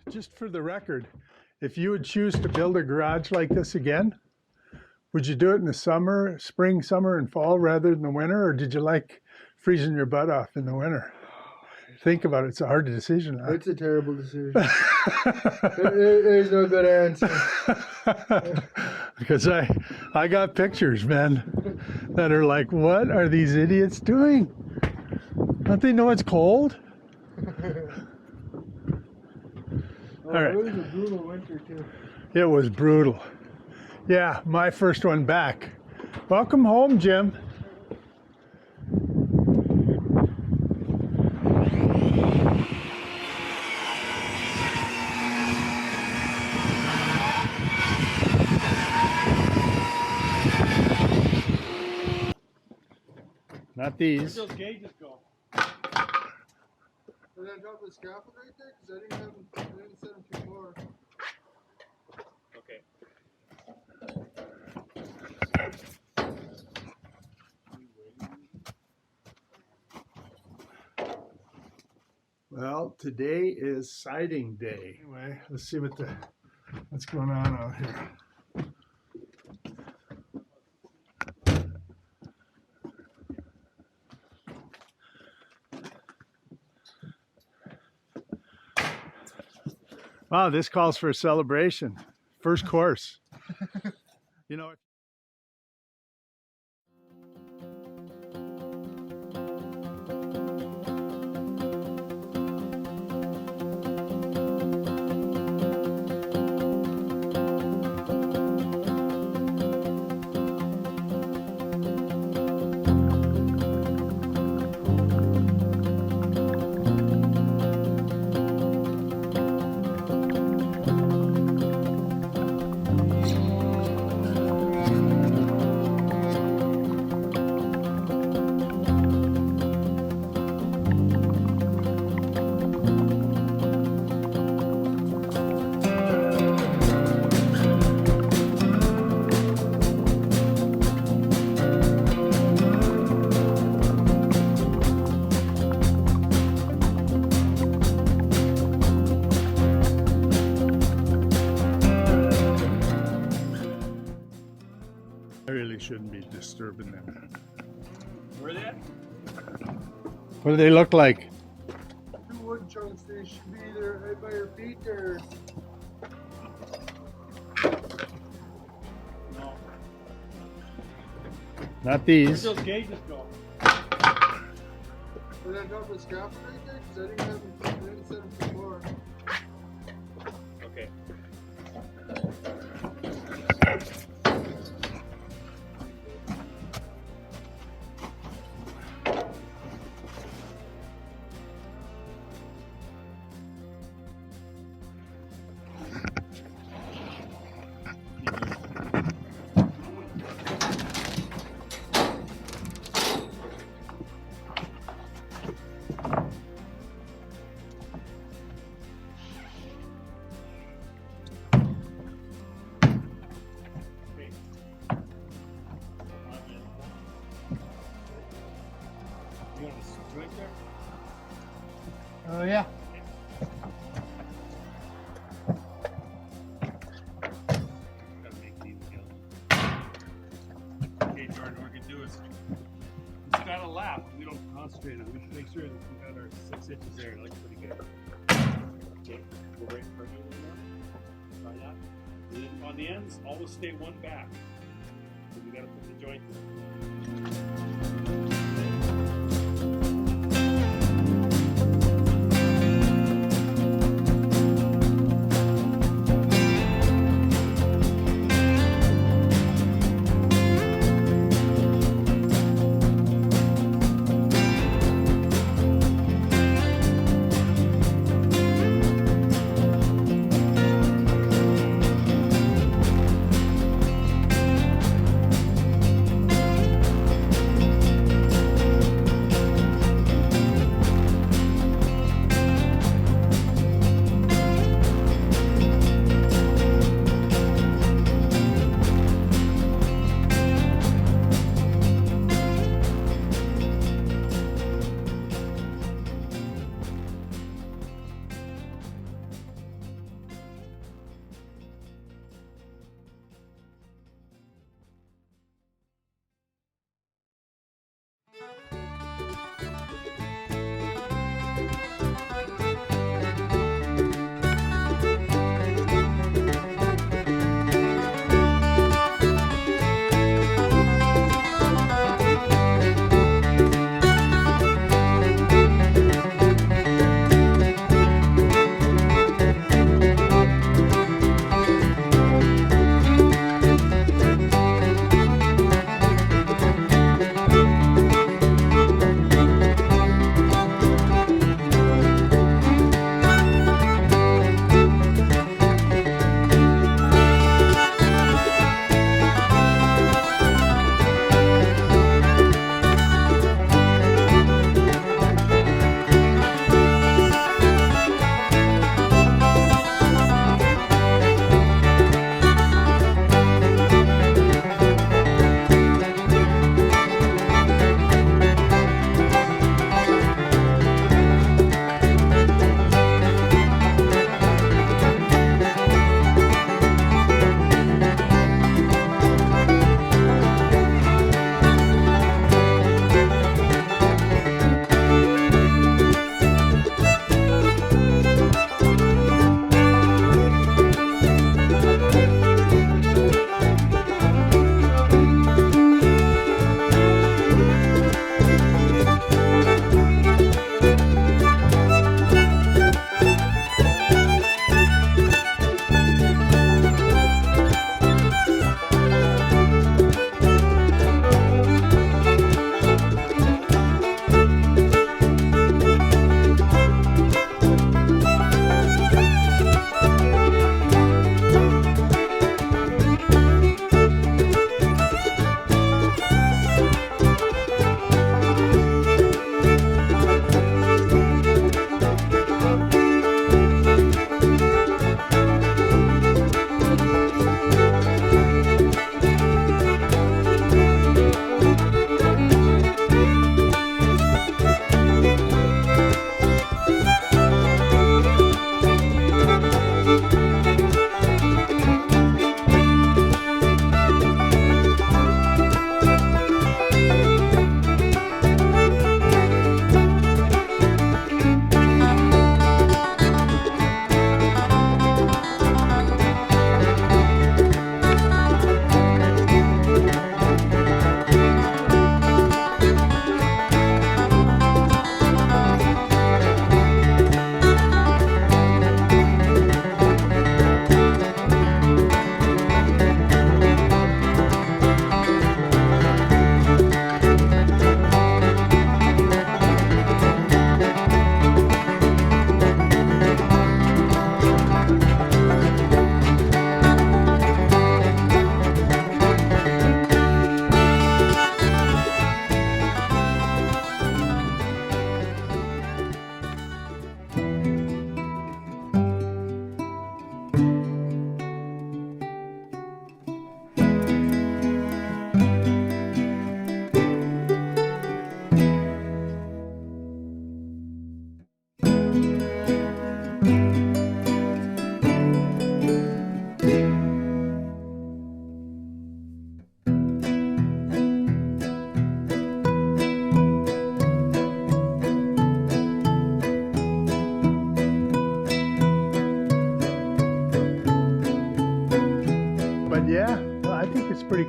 Just for the record, if you would choose to build a garage like this again, would you do it in the summer, spring, summer, and fall rather than the winter, or did you like freezing your butt off in the winter? Think about it. It's a hard decision. Huh? It's a terrible decision. There's no good answer. Because I got pictures, man, that are like, what are these idiots doing? Don't they know it's cold? All right. It was a brutal winter too. It was brutal. Yeah, my first one back. Welcome home, Jim. Not these. Where'd those gauges go? Did I drop the scaffold right there? Because I didn't set them too far. Okay. Well, today is siding day. Anyway, let's see what's going on out here. Wow, this calls for a celebration. First course. You know. I really shouldn't be disturbing them. Where are they at? What do they look like? Two wood chunks, they should be either right by your feet or. No. Not Where'd these. those gauges go? Did I drop the scaffold right there? Because I didn't set them too far. Okay. You want this joint there? Oh, yeah. Gotta make these together. Okay, Jordan, what we can do is it's got a lap. We don't concentrate on it. We should make sure that we got our 6 inches there. It looks pretty good. Okay, we'll wait for you a little more. Try that. And then on the ends, always stay one back. So we gotta put the joint there.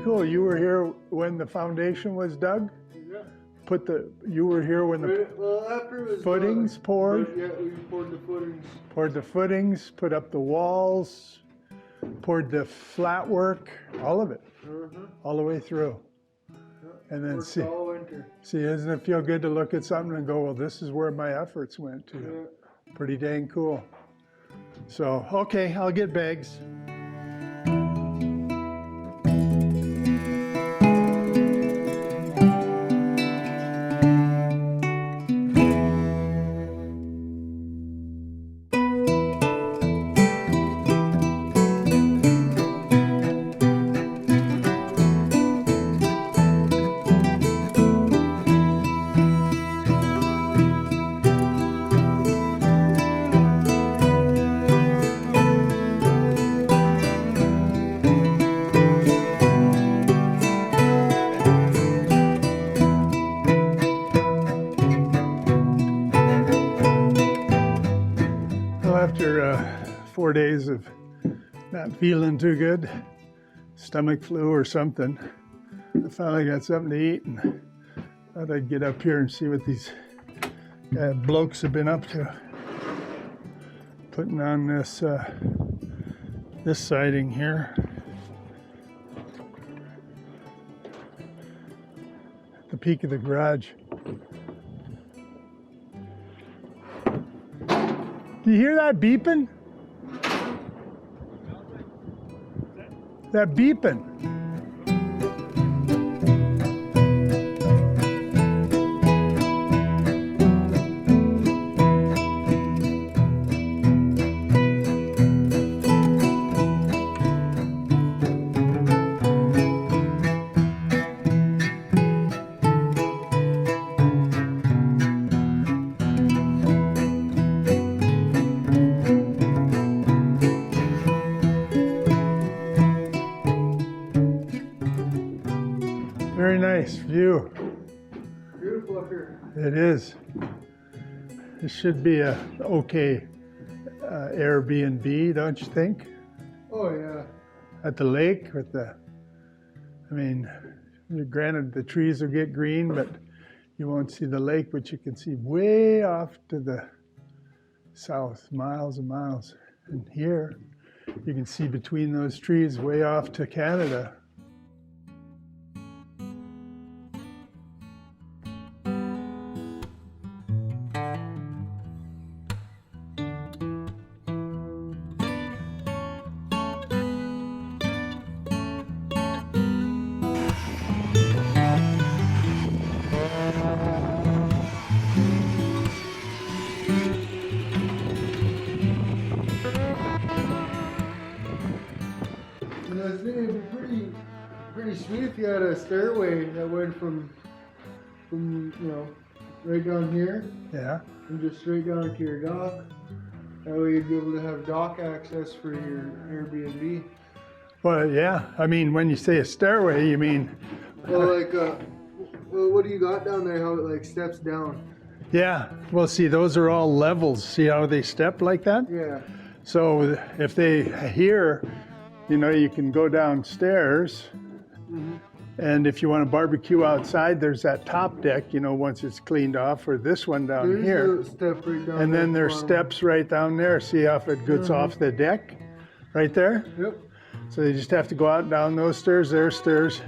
cool. You were here when the foundation was dug? Yeah. You were here when the Well, after it was footings done, poured? but yeah, we poured the footings. Poured the footings, put up the walls, poured the flat work, all of it, all the way through. And then Worked all winter. see, doesn't it feel good to look at something and go, well, this is where my efforts went to. Yeah. Pretty dang cool. So, okay, I'll get bags. After 4 days of not feeling too good, stomach flu or something, I finally got something to eat and thought I'd get up here and see what these blokes have been up to. Putting on this this siding here. At the peak of the garage. Do you hear that beeping? That beeping. Very nice view. Beautiful up here. It is. This should be a okay Airbnb, don't you think? Oh yeah. At the lake with I mean, granted the trees will get green, but you won't see the lake, but you can see way off to the south, miles and miles. And here, you can see between those trees way off to Canada. And I was thinking it'd be pretty sweet if you had a stairway that went from right down here Yeah. and just straight down to your dock. That way you'd be able to have dock access for your Airbnb. Well, yeah. I mean, when you say a stairway, you mean, Well, like, well, what do you got down there? How it like steps down? yeah. Well, see, those are all levels. See how they step like that? Yeah. So if they here, you can go downstairs. And if you want to barbecue outside, there's that top deck, once it's cleaned off, or this one down There's here. a step right down And there then at the there's bottom. steps right down there. See how it gets off the deck right there? Yep. So they just have to go out and down those stairs. There's stairs.